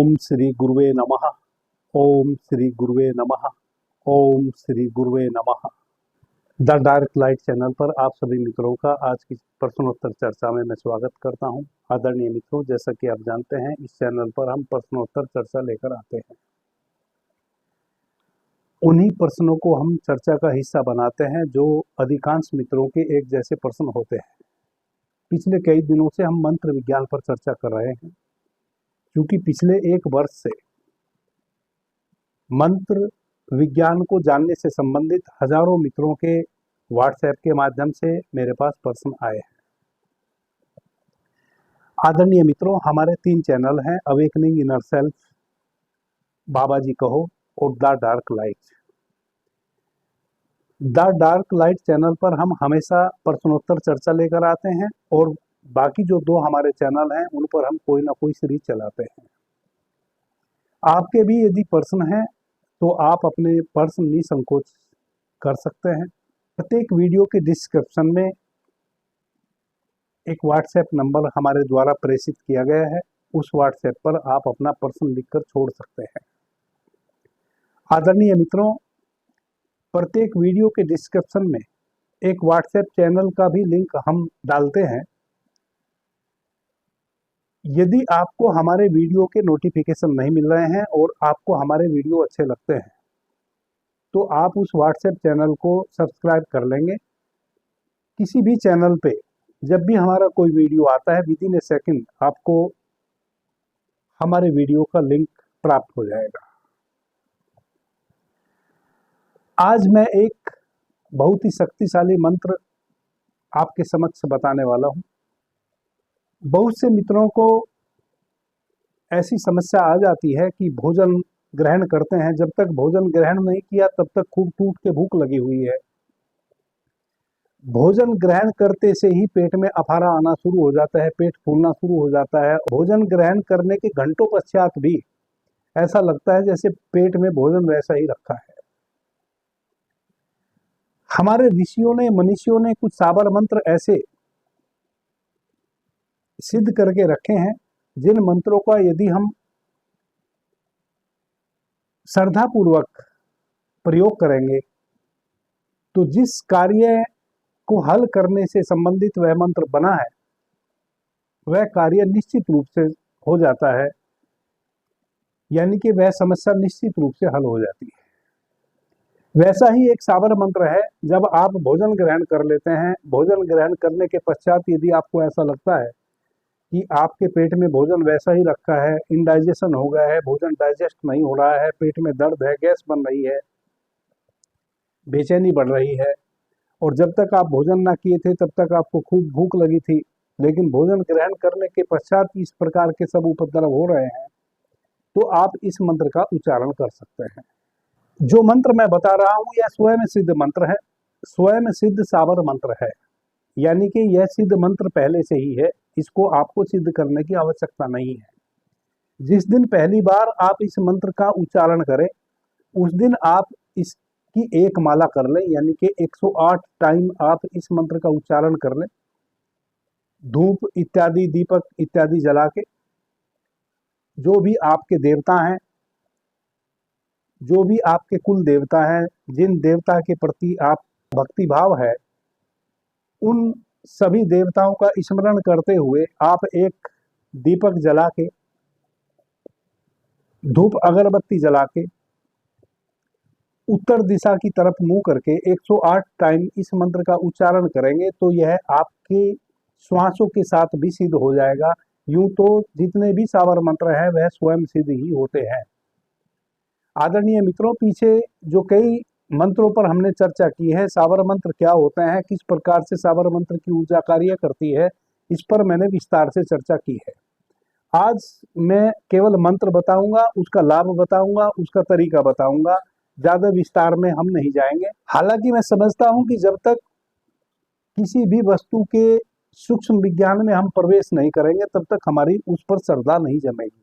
ओम श्री गुरुवे नमः। ओम श्री गुरुवे नमः। ओम श्री गुरुवे नमः। द डार्क लाइट चैनल पर आप सभी मित्रों का आज की प्रश्नोत्तर चर्चा में मैं स्वागत करता हूं। आदरणीय मित्रों, जैसा कि आप जानते हैं, इस चैनल पर हम प्रश्नोत्तर चर्चा लेकर आते हैं। उन्हीं प्रश्नों को हम चर्चा का हिस्सा बनाते हैं जो अधिकांश मित्रों के एक जैसे प्रश्न होते हैं। पिछले कई दिनों से हम मंत्र विज्ञान पर चर्चा कर रहे हैं, क्योंकि पिछले एक वर्ष से मंत्र विज्ञान को जानने से संबंधित हजारों मित्रों के व्हाट्सएप के माध्यम से मेरे पास प्रश्न आए हैं। आदरणीय मित्रों, हमारे 3 चैनल हैं, अवेकनिंग इनर सेल्फ, बाबा जी कहो और the dark light. The dark light channel पर हम हमेशा प्रश्नोत्तर चर्चा लेकर आते हैं और बाकी जो 2 हमारे चैनल हैं उन पर हम कोई ना कोई सीरीज चलाते हैं। आपके भी यदि प्रश्न हैं तो आप अपने प्रश्न निसंकोच कर सकते हैं। प्रत्येक वीडियो के डिस्क्रिप्शन में एक व्हाट्सएप नंबर हमारे द्वारा प्रेषित किया गया है, उस व्हाट्सएप पर आप अपना प्रश्न लिखकर छोड़ सकते हैं। आदरणीय मित्रों, प्रत्येक वीडियो के डिस्क्रिप्शन में एक व्हाट्सएप चैनल का भी लिंक हम डालते हैं। यदि आपको हमारे वीडियो के नोटिफिकेशन नहीं मिल रहे हैं और आपको हमारे वीडियो अच्छे लगते हैं तो आप उस व्हाट्सएप चैनल को सब्सक्राइब कर लेंगे। किसी भी चैनल पे जब भी हमारा कोई वीडियो आता है, विदिन ए सेकंड आपको हमारे वीडियो का लिंक प्राप्त हो जाएगा। आज मैं एक बहुत ही शक्तिशाली मंत्र आपके समक्ष बताने वाला हूं। बहुत से मित्रों को ऐसी समस्या आ जाती है कि भोजन ग्रहण करते हैं, जब तक भोजन ग्रहण नहीं किया तब तक खूब टूट के भूख लगी हुई है। भोजन ग्रहण करते से ही पेट में अफारा आना शुरू हो जाता है, पेट फूलना शुरू हो जाता है। भोजन ग्रहण करने के घंटों पश्चात भी ऐसा लगता है जैसे पेट में भोजन वैसा ही रखा है। हमारे ऋषियों ने, मनीषियों ने कुछ साबर मंत्र ऐसे सिद्ध करके रखे हैं जिन मंत्रों का यदि हम श्रद्धापूर्वक प्रयोग करेंगे तो जिस कार्य को हल करने से संबंधित वह मंत्र बना है वह कार्य निश्चित रूप से हो जाता है, यानी कि वह समस्या निश्चित रूप से हल हो जाती है। वैसा ही एक साबर मंत्र है। जब आप भोजन ग्रहण कर लेते हैं, भोजन ग्रहण करने के पश्चात यदि आपको ऐसा लगता है कि आपके पेट में भोजन वैसा ही रखा है, इंडाइजेशन हो गया है, भोजन डाइजेस्ट नहीं हो रहा है, पेट में दर्द है, गैस बन रही है, बेचैनी बढ़ रही है, और जब तक आप भोजन ना किए थे तब तक आपको खूब भूख लगी थी, लेकिन भोजन ग्रहण करने के पश्चात इस प्रकार के सब उपद्रव हो रहे हैं, तो आप इस मंत्र का उच्चारण कर सकते हैं। जो मंत्र मैं बता रहा हूं यह स्वयं सिद्ध मंत्र है, स्वयं सिद्ध साबर मंत्र है, यानी कि यह सिद्ध मंत्र पहले से ही है, इसको आपको सिद्ध करने की आवश्यकता नहीं है। जिस दिन पहली बार आप इस मंत्र का उच्चारण करें उस दिन आप इसकी एक माला कर लें, यानी कि 108 टाइम आप इस मंत्र का उच्चारण कर लें। धूप इत्यादि, दीपक इत्यादि जला के, जो भी आपके देवता हैं, जो भी आपके कुल देवता हैं, जिन देवता के प्रति आप भक्ति भाव है, उन सभी देवताओं का स्मरण करते हुए आप एक दीपक जला के, धूप अगरबत्ती जला के, उत्तर दिशा की तरफ मुंह करके 108 टाइम इस मंत्र का उच्चारण करेंगे तो यह आपके श्वासों के साथ भी सिद्ध हो जाएगा। यूं तो जितने भी साबर मंत्र है वह स्वयं सिद्ध ही होते हैं। आदरणीय मित्रों, पीछे जो कई मंत्रों पर हमने चर्चा की है, साबर मंत्र क्या होते हैं, किस प्रकार से साबर मंत्र की ऊर्जा कार्य करती है, इस पर मैंने विस्तार से चर्चा की है। आज मैं केवल मंत्र बताऊंगा, उसका लाभ बताऊंगा, उसका तरीका बताऊंगा, ज्यादा विस्तार में हम नहीं जाएंगे। हालांकि मैं समझता हूं कि जब तक किसी भी वस्तु के सूक्ष्म विज्ञान में हम प्रवेश नहीं करेंगे तब तक हमारी उस पर श्रद्धा नहीं जमेगी।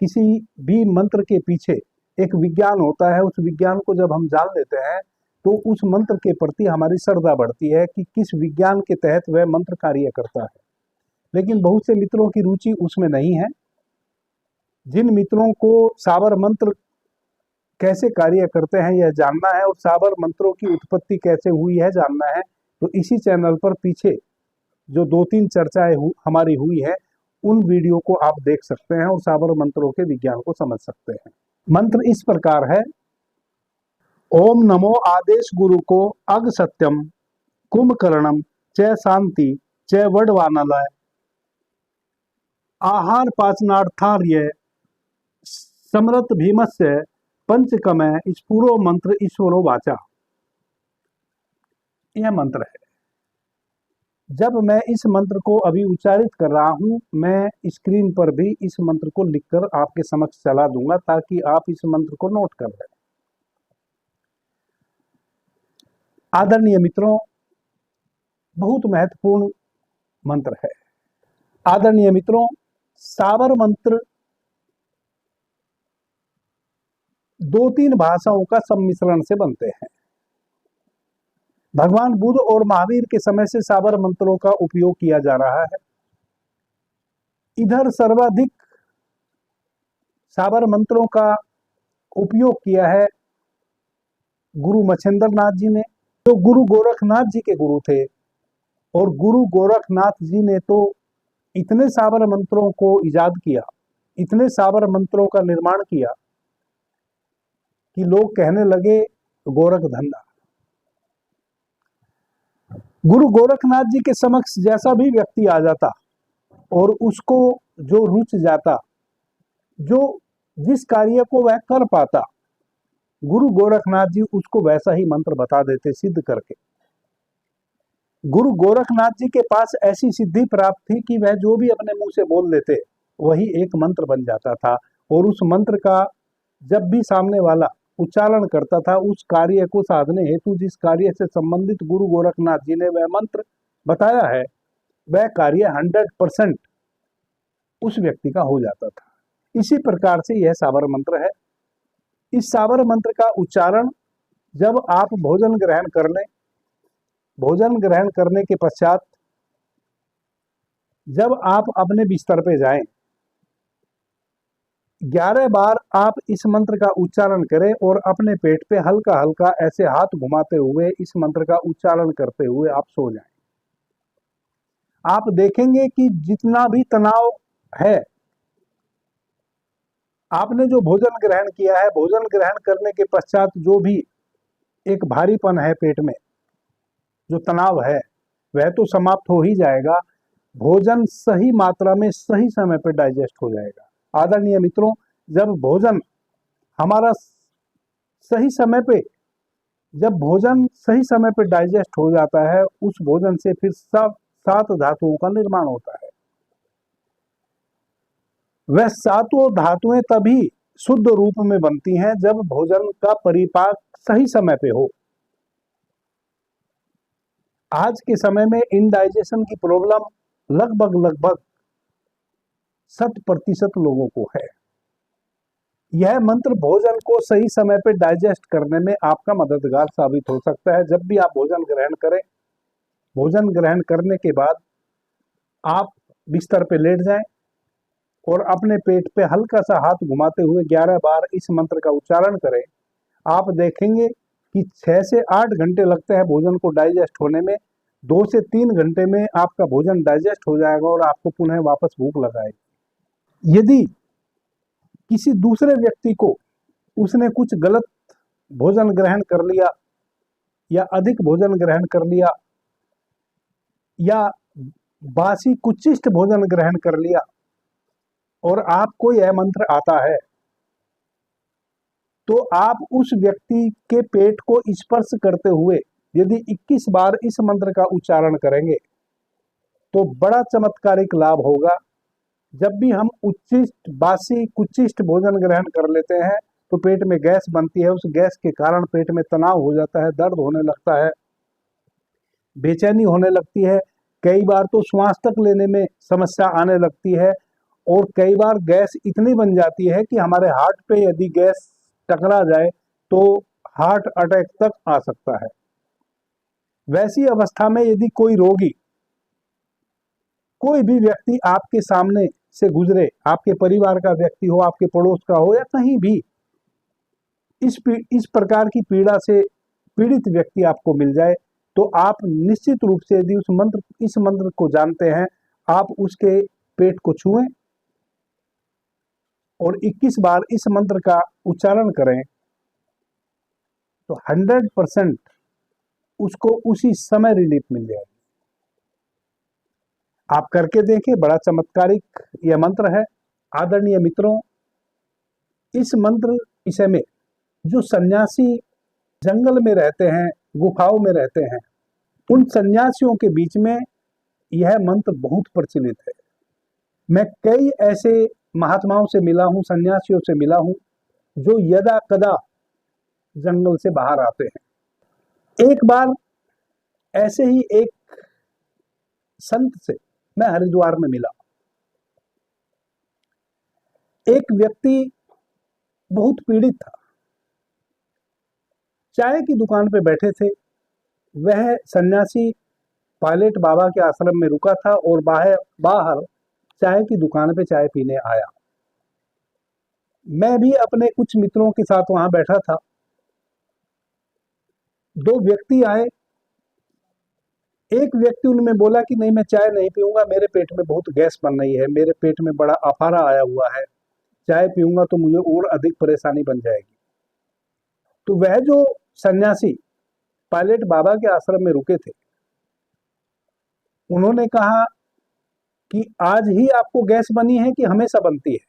किसी भी मंत्र के पीछे एक विज्ञान होता है, उस विज्ञान को जब हम जान लेते हैं तो उस मंत्र के प्रति हमारी श्रद्धा बढ़ती है कि किस विज्ञान के तहत वह मंत्र कार्य करता है। लेकिन बहुत से मित्रों की रुचि उसमें नहीं है, जिन मित्रों को साबर मंत्र कैसे कार्य करते हैं यह जानना है और साबर मंत्रों की उत्पत्ति कैसे हुई है जानना है, तो इसी चैनल पर पीछे जो 2-3 चर्चाएं हमारी हुई है उन वीडियो को आप देख सकते हैं और साबर मंत्रों के विज्ञान को समझ सकते हैं। मंत्र इस प्रकार है, ओम नमो आदेश गुरु को अग सत्यम कुंभकर्णम च शांति च वडवानलय आहार पाचनार्थार्य समृत भीमस्य पंचकमय स्फुरो मंत्र ईश्वरो वाचा। यह मंत्र है। जब मैं इस मंत्र को अभी उच्चारित कर रहा हूं, मैं स्क्रीन पर भी इस मंत्र को लिखकर आपके समक्ष चला दूंगा ताकि आप इस मंत्र को नोट कर लें। आदरणीय मित्रों, बहुत महत्वपूर्ण मंत्र है। आदरणीय मित्रों, साबर मंत्र 2-3 भाषाओं का सम्मिश्रण से बनते हैं। भगवान बुद्ध और महावीर के समय से साबर मंत्रों का उपयोग किया जा रहा है। इधर सर्वाधिक साबर मंत्रों का उपयोग किया है गुरु मच्छिंद्र नाथ जी ने, जो गुरु गोरखनाथ जी के गुरु थे। और गुरु गोरखनाथ जी ने तो इतने साबर मंत्रों को इजाद किया, इतने साबर मंत्रों का निर्माण किया कि लोग कहने लगे गोरख धंधा। गुरु गोरखनाथ जी के समक्ष जैसा भी व्यक्ति आ जाता और उसको जो रुच जाता, जो जिस कार्य को वह कर पाता, गुरु गोरखनाथ जी उसको वैसा ही मंत्र बता देते सिद्ध करके। गुरु गोरखनाथ जी के पास ऐसी सिद्धि प्राप्त थी कि वह जो भी अपने मुंह से बोल देते वही एक मंत्र बन जाता था। और उस मंत्र का जब भी सामने वाला उच्चारण करता था, उस कार्य को साधने हेतु जिस कार्य से संबंधित गुरु गोरखनाथ जी ने वह मंत्र बताया है, वह कार्य 100% उस व्यक्ति का हो जाता था। इसी प्रकार से यह साबर मंत्र है। इस साबर मंत्र का उच्चारण जब आप भोजन ग्रहण कर लें, भोजन ग्रहण करने के पश्चात जब आप अपने बिस्तर पे जाएं, 11 बार आप इस मंत्र का उच्चारण करें और अपने पेट पे हल्का हल्का ऐसे हाथ घुमाते हुए इस मंत्र का उच्चारण करते हुए आप सो जाएं। आप देखेंगे कि जितना भी तनाव है, आपने जो भोजन ग्रहण किया है, भोजन ग्रहण करने के पश्चात जो भी एक भारीपन है पेट में, जो तनाव है, वह तो समाप्त हो ही जाएगा। भोजन सही मात्रा में सही समय पर डाइजेस्ट हो जाएगा। आदरणीय मित्रों, जब भोजन हमारा सही समय पे, जब भोजन सही समय पे डाइजेस्ट हो जाता है, उस भोजन से फिर सब 7 धातुओं का निर्माण होता है। वह 7 धातुएं तभी शुद्ध रूप में बनती हैं जब भोजन का परिपाक सही समय पे हो। आज के समय में इनडाइजेशन की प्रॉब्लम लगभग 100% लोगों को है। यह मंत्र भोजन को सही समय पर डाइजेस्ट करने में आपका मददगार साबित हो सकता है। जब भी आप भोजन ग्रहण करें, भोजन ग्रहण करने के बाद आप बिस्तर पे लेट जाएं और अपने पेट पे हल्का सा हाथ घुमाते हुए 11 बार इस मंत्र का उच्चारण करें। आप देखेंगे कि 6 से 8 घंटे लगते हैं भोजन को डाइजेस्ट होने में। 2 से 3 घंटे में आपका भोजन डाइजेस्ट हो जाएगा और आपको पुनः वापस भूख लगाएगी। यदि किसी दूसरे व्यक्ति को उसने कुछ गलत भोजन ग्रहण कर लिया या अधिक भोजन ग्रहण कर लिया या बासी कुचिष्ट भोजन ग्रहण कर लिया और आपको यह मंत्र आता है, तो आप उस व्यक्ति के पेट को स्पर्श करते हुए यदि 21 बार इस मंत्र का उच्चारण करेंगे तो बड़ा चमत्कारिक लाभ होगा। जब भी हम उच्चिष्ट बासी कुचिष्ट भोजन ग्रहण कर लेते हैं तो पेट में गैस बनती है। उस गैस के कारण पेट में तनाव हो जाता है, दर्द होने लगता है, बेचैनी होने लगती है, कई बार तो श्वास तक लेने में समस्या आने लगती है और कई बार गैस इतनी बन जाती है कि हमारे हार्ट पे यदि गैस टकरा जाए तो हार्ट अटैक तक आ सकता है। वैसी अवस्था में यदि कोई रोगी, कोई भी व्यक्ति आपके सामने से गुजरे, आपके परिवार का व्यक्ति हो, आपके पड़ोस का हो या कहीं भी इस प्रकार की पीड़ा से पीड़ित व्यक्ति आपको मिल जाए, तो आप निश्चित रूप से यदि इस मंत्र को जानते हैं, आप उसके पेट को छुएं और 21 बार इस मंत्र का उच्चारण करें, तो 100% उसको उसी समय रिलीफ मिल जाएगी। आप करके देखें, बड़ा चमत्कारिक यह मंत्र है। आदरणीय मित्रों, इस मंत्र विषय में जो सन्यासी जंगल में रहते हैं, गुफाओं में रहते हैं, उन सन्यासियों के बीच में यह मंत्र बहुत प्रचलित है। मैं कई ऐसे महात्माओं से मिला हूं, सन्यासियों से मिला हूं, जो यदा कदा जंगल से बाहर आते हैं। एक बार ऐसे ही एक संत से मैं हरिद्वार में मिला। एक व्यक्ति बहुत पीड़ित था, चाय की दुकान पे बैठे थे। वह सन्यासी पायलट बाबा के आश्रम में रुका था और बाहर चाय की दुकान पे चाय पीने आया। मैं भी अपने कुछ मित्रों के साथ वहां बैठा था। दो व्यक्ति आए। एक व्यक्ति उनमें बोला कि नहीं, मैं चाय नहीं पीऊंगा, मेरे पेट में बहुत गैस बन रही है, मेरे पेट में बड़ा अफारा आया हुआ है, चाय पीऊंगा तो मुझे और अधिक परेशानी बन जाएगी। तो वह जो सन्यासी पायलट बाबा के आश्रम में रुके थे, उन्होंने कहा कि आज ही आपको गैस बनी है कि हमेशा बनती है?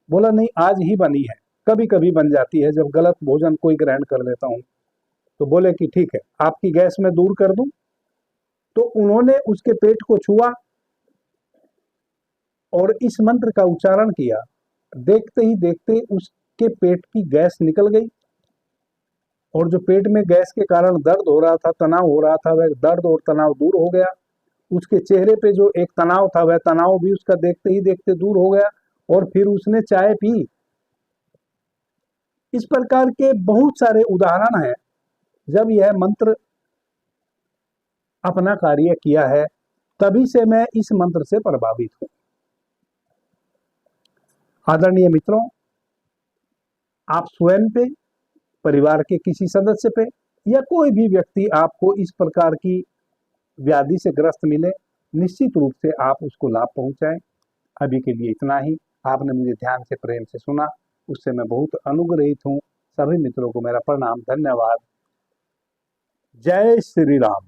बोला नहीं, आज ही बनी है, कभी कभी बन जाती है जब गलत भोजन कोई ग्रहण कर लेता हूं। तो बोले कि ठीक है, आपकी गैस मैं दूर कर दूं। तो उन्होंने उसके पेट को छुआ और इस मंत्र का उच्चारण किया। देखते ही देखते उसके पेट की गैस निकल गई और जो पेट में गैस के कारण दर्द हो रहा था, तनाव हो रहा था, वह दर्द और तनाव दूर हो गया। उसके चेहरे पे जो एक तनाव था, वह तनाव भी उसका देखते ही देखते दूर हो गया और फिर उसने चाय पी। इस प्रकार के बहुत सारे उदाहरण हैं जब यह मंत्र अपना कार्य किया है, तभी से मैं इस मंत्र से प्रभावित हूं। आदरणीय मित्रों, आप स्वयं पे, परिवार के किसी सदस्य पे या कोई भी व्यक्ति आपको इस प्रकार की व्याधि से ग्रस्त मिले, निश्चित रूप से आप उसको लाभ पहुंचाएं। अभी के लिए इतना ही। आपने मुझे ध्यान से, प्रेम से सुना, उससे मैं बहुत अनुग्रहित हूं। सभी मित्रों को मेरा प्रणाम, धन्यवाद। जय श्री राम।